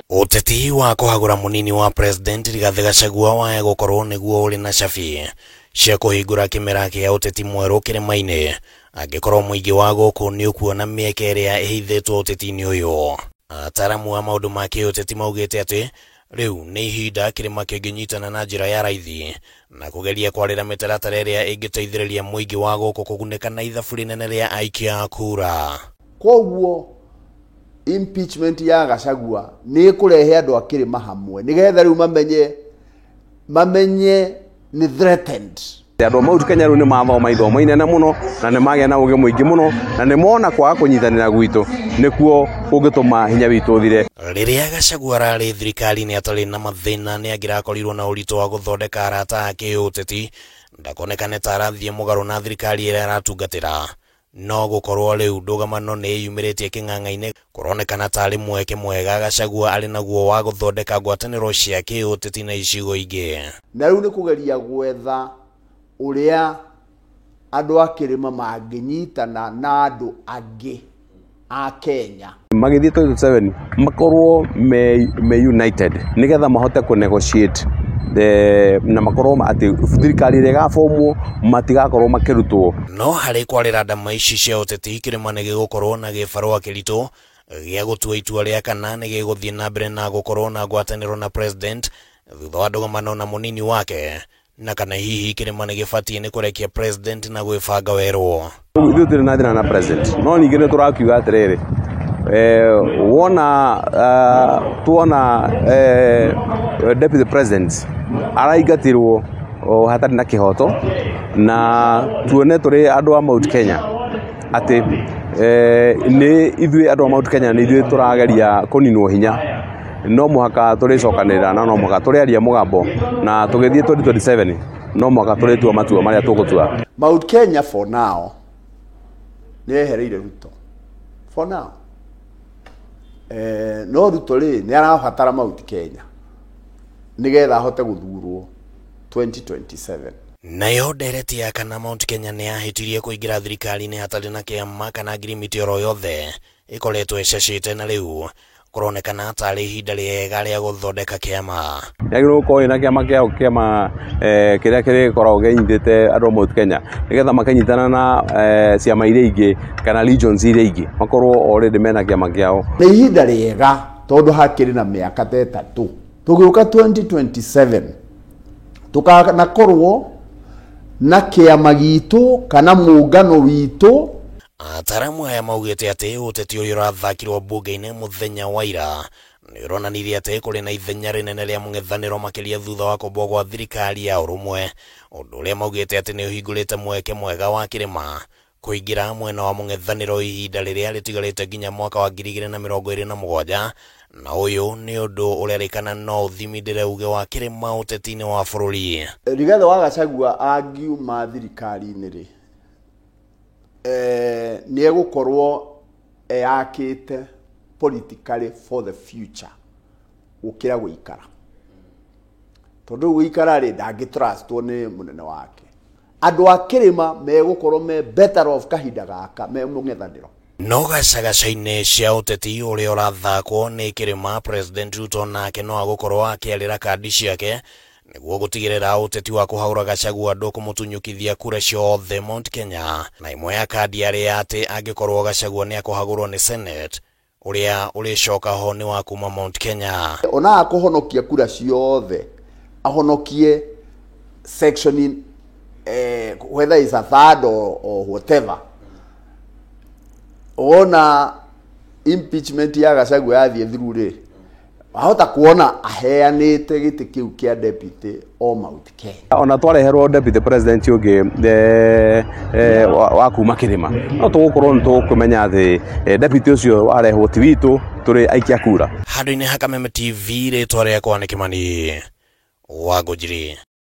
Uteti wa kuhagura munini wa president Rigathi Gachagua wa gukorwo niguo uri na cabi cia kuhingura kimera kia uteti mweru kirima-ini angikorwo muingi wa guku ni ukuona mieke iria ihithitwo uteti-ini uyu. Ataramu wa maundu ma kiuteti maugite ati riu ni ihinda kirima kinginyitana na njira ya raithi na kugeria kwarira mitaratara iria ingiteithiriria muingi wa guku kuguneka na ithabu rinene ria aikia a kura. Koguo impeachment ya Gachagua ni kurehe andu a kirima hamwe nigetha riu mamenye ni threatened. Andu a Mount Kenya riu ni mathoma ithomo inene muno na ni magĩa na ugi muingi muno na ni mona kwaga kunyitanira gwitu nikuo kungituma hinya witu thire. Riria Gachagua arari thirikari-ini atari na mathina ni angirakorirwo na uritu wa guthondeka arata a kiuteti ndakonekane ta arathie mugaru na thirikari iria aratungatira. No gukorwo riu ndugamano ni yumiritie king'ang'a-ini kuronekana tari mweke mwega Gachagua ari naguo wa guthondeka ngwataniro cia kiuteti na icigo ingi. Na riu ni kugeria gwetha uria andu a kirima manginyitana na andu angi a Kenya magithie 27 makorwo me united nigetha mahote ku negotiate na makorwo ati thirikari ire gafomu matigakorwo makirutwo. No hari kwarira ndama ici cia uteti kirima ni gigukorwo na gibarua kiritu gia gutua itua ria kana ni giguthie na mbere na gukorwo na ngwataniro na president thutha wa ndugamano na munini wake na kana hihi kirima ni gibatie ni kurekia president na gwibanga werwo. Ithuĩ tũrĩ na thĩna na president no ningĩ nĩ tũrakiuga atĩrĩrĩ tuona deputy president araingatirwo hatarĩ na kihoto na tuone tũrĩ andũ a Mount Kenya ati ni ithuĩ andũ a Mount Kenya ni ithuĩ tũrageria kuninwo hinya no muhaka tũricokanĩrĩra na no muhaka tũrĩaria mũgambo na tũgĩthiĩ 2027 no muhaka tũrĩtua matua marĩa tũgũtua. Mount Kenya for now ni ehereire Ruto for now. No Ruto ni arabatara Mount Kenya nigetha ahote guthurwo 2027. Nayo ndereti ya kana Mount Kenya ni ahitirie kuingira thirikari-ini hatari na kiama kana ngirimiti oro yothe ikoretwo icacite na riu kuronekana atari ihinda riega ria guthondeka kiama. Yagirwo ko ina kiama kiria kirikoragwo ginyithite andu a Mount Kenya nigetha makanyitana na ciama iria ingi kana regions iria ingi makorwo already mena kiama kiao. Ni ihinda riega tondu hakiri na miaka 3 tugiuka 2027 tukanakorwo na kiama gitu kana muungano witu. Ataramu aya maugite ati uteti uyu urathakirwo bunge-ini muthenya wa ira ni uronanirie ati kuri na ithenya rinene ria mung'ethaniro makiria thutha wa kumbwo gwa thirikari ya urumwe undu uria maugite ati ni uhingurite mweke mwega wa kirima kuingira mwena wa mung'ethaniro ihinda riria ritigarite nginya mwaka wa 2027 na uyu ni undu urerikana no uthimindire uge wa kirima uteti-ini wa bururi. Rigathi wa Gachagua angiuma thirikari-ini ri ni egukorwo eyakite politically for the future ukira guikara tondu guikara ri ndangitrustwo ni munene wake. Andu a kirima megukorwo me better off kahinda gaka me mung'ethaniro. No gacagaca-ini cia uteti uria urathakwo ni kirima president Ruto nake no agukorwo akiarira kandi ciake niguo gutigirira uteti wa kuhaura Gachagua ndukumutunyukithia kura ciothe Mount Kenya na imwe ya kandi aria ati angikorwo Gachagua ni akuhagurwo ni Senate uria uricoka ho ni wa kuma Mount Kenya. Ona akuhonokia kura ciothe ahonokie section whether is a third or whatever. Ona impeachment ya Gachagua yathie through ri ahota kuona aheanite giti kiu kia deputy o Mount Kenya. Ona twareherwo deputy president ungi wa kuma kirima no tugukorwo ni tukumenya athi deputy ucio warehwo ti witu turi aikia kura. Handu-ini ha Kameme TV ritwa riakwa ni Kimani Wangũnjiri.